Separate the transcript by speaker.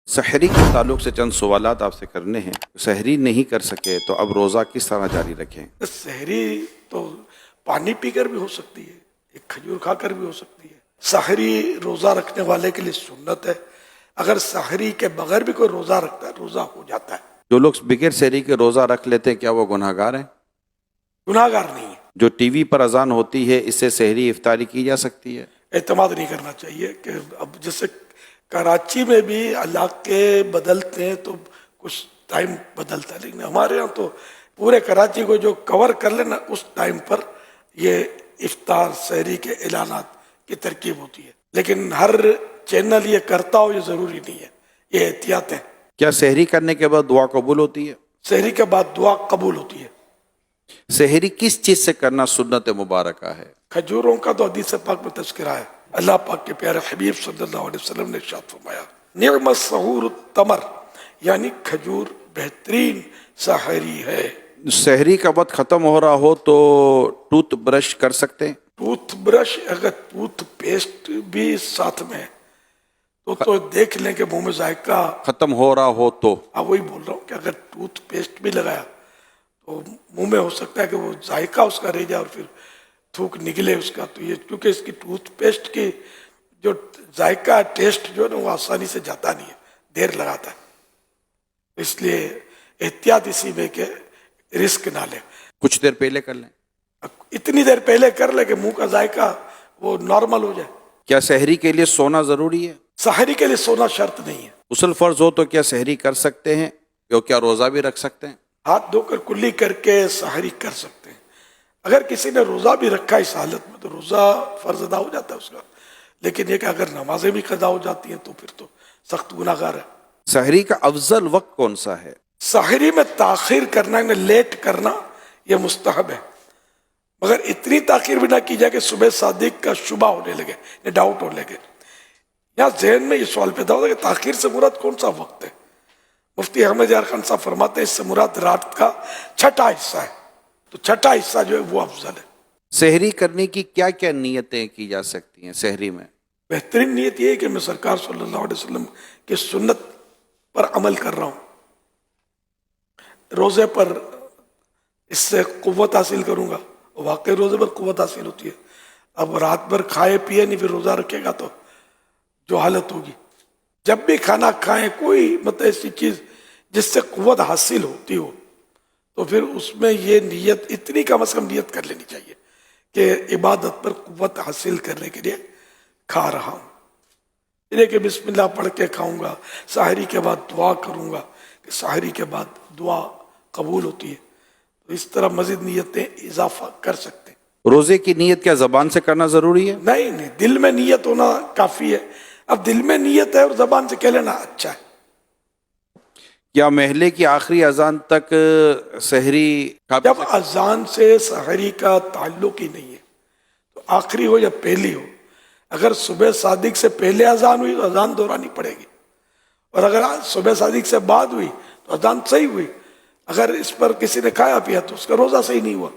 Speaker 1: سحری کے تعلق سے چند سوالات آپ سے کرنے ہیں. سحری نہیں کر سکے تو اب روزہ کس طرح جاری رکھیں؟
Speaker 2: سحری تو پانی پی کر بھی ہو سکتی ہے، ایک کھجور کھا کر بھی ہو سکتی ہے. سحری روزہ رکھنے والے کے لیے سنت ہے. اگر سحری کے بغیر بھی کوئی روزہ رکھتا ہے روزہ ہو جاتا ہے.
Speaker 1: جو لوگ بغیر سحری کے روزہ رکھ لیتے ہیں کیا وہ گناہ گار ہیں؟
Speaker 2: گناہ گار نہیں ہے.
Speaker 1: جو ٹی وی پر اذان ہوتی ہے اس سے سحری افطاری کی جا سکتی ہے؟
Speaker 2: اعتماد نہیں کرنا چاہیے کہ اب جیسے کراچی میں بھی علاقے بدلتے ہیں تو کچھ ٹائم بدلتا ہے، لیکن ہمارے یہاں تو پورے کراچی کو جو کور کر لینا اس ٹائم پر یہ افطار سحری کے اعلانات کی ترکیب ہوتی ہے. لیکن ہر چینل یہ کرتا ہو یہ ضروری نہیں ہے، یہ احتیاط ہے.
Speaker 1: کیا سحری کرنے کے بعد دعا قبول ہوتی ہے؟
Speaker 2: سحری کے بعد دعا قبول ہوتی ہے.
Speaker 1: سحری کس چیز سے کرنا سنت مبارکہ ہے؟
Speaker 2: کھجوروں کا تو حدیث پاک میں تذکرہ ہے. اللہ پاک کے پیارے حبیب صلی اللہ علیہ وسلم نے ارشاد فرمایا نعم السحور التمر، یعنی کھجور بہترین سحری ہے.
Speaker 1: سحری کا وقت ختم ہو رہا ہو تو ٹوتھ برش کر سکتے ہیں؟
Speaker 2: ٹوتھ برش اگر ٹوتھ پیسٹ بھی ساتھ میں ہے تو دیکھ لیں کہ منہ میں ذائقہ
Speaker 1: ختم ہو رہا ہو تو
Speaker 2: وہی بول رہا ہوں کہ اگر ٹوتھ پیسٹ بھی لگایا تو منہ میں ہو سکتا ہے کہ وہ ذائقہ اس کا رہ جائے اور پھر تھوک نکلے اس کا. تو یہ کیونکہ اس کی ٹوتھ پیسٹ کی جو ذائقہ ٹیسٹ جو ہے نا وہ آسانی سے جاتا نہیں ہے، دیر لگاتا ہے. اس لیے احتیاط اسی میں کہ رسک نہ لیں.
Speaker 1: کچھ دیر پہلے کر لیں.
Speaker 2: اتنی دیر پہلے کر لیں کہ منہ کا ذائقہ وہ نارمل ہو جائے.
Speaker 1: کیا سحری کے لیے سونا ضروری ہے؟
Speaker 2: سحری کے لیے سونا شرط نہیں ہے.
Speaker 1: غسل فرض ہو تو کیا سحری کر سکتے ہیں؟ کیا روزہ بھی رکھ سکتے ہیں؟
Speaker 2: ہاتھ دھو کر کلی کر کے سحری کر سکتے ہیں. اگر کسی نے روزہ بھی رکھا اس حالت میں تو روزہ فرض ادا ہو جاتا ہے اس کا. لیکن یہ کہ اگر نمازیں بھی قضا ہو جاتی ہیں تو پھر تو سخت گناہ گار ہے.
Speaker 1: سحری کا افضل وقت کون سا ہے؟
Speaker 2: سحری میں تاخیر کرنا لیٹ کرنا یہ مستحب ہے، مگر اتنی تاخیر بھی نہ کی جائے کہ صبح صادق کا شبہ ہونے لگے یا ڈاؤٹ ہونے لگے. یہاں ذہن میں یہ سوال پیدا ہوتا ہے کہ تاخیر سے مراد کون سا وقت ہے؟ مفتی احمد یار خان صاحب فرماتے ہیں اس سے مراد رات کا چھٹا حصہ ہے. تو چھٹا حصہ جو ہے وہ افضل ہے.
Speaker 1: سحری کرنے کی کیا کیا نیتیں کی جا سکتی ہیں سحری میں؟
Speaker 2: بہترین نیت یہ ہے کہ میں سرکار صلی اللہ علیہ وسلم کی سنت پر عمل کر رہا ہوں، روزے پر اس سے قوت حاصل کروں گا. واقعی روزے پر قوت حاصل ہوتی ہے. اب رات بھر کھائے پیے نہیں پھر روزہ رکھے گا تو جو حالت ہوگی. جب بھی کھانا کھائیں کوئی مطلب ایسی چیز جس سے قوت حاصل ہوتی ہو تو پھر اس میں یہ نیت اتنی کم از کم نیت کر لینی چاہیے کہ عبادت پر قوت حاصل کرنے کے لیے کھا رہا ہوں. یہ کہ بسم اللہ پڑھ کے کھاؤں گا، سحری کے بعد دعا کروں گا کہ سحری کے بعد دعا قبول ہوتی ہے. تو اس طرح مزید نیتیں اضافہ کر سکتے ہیں.
Speaker 1: روزے کی نیت کیا زبان سے کرنا ضروری ہے؟
Speaker 2: نہیں، دل میں نیت ہونا کافی ہے. اب دل میں نیت ہے اور زبان سے کہہ لینا اچھا ہے.
Speaker 1: کیا محلے کی آخری اذان تک سحری
Speaker 2: جب اذان سے سحری کا تعلق ہی نہیں ہے تو آخری ہو یا پہلی ہو، اگر صبح صادق سے پہلے اذان ہوئی تو اذان دہرانی پڑے گی، اور اگر صبح صادق سے بعد ہوئی تو اذان صحیح ہوئی. اگر اس پر کسی نے کھایا پیا تو اس کا روزہ صحیح نہیں ہوا.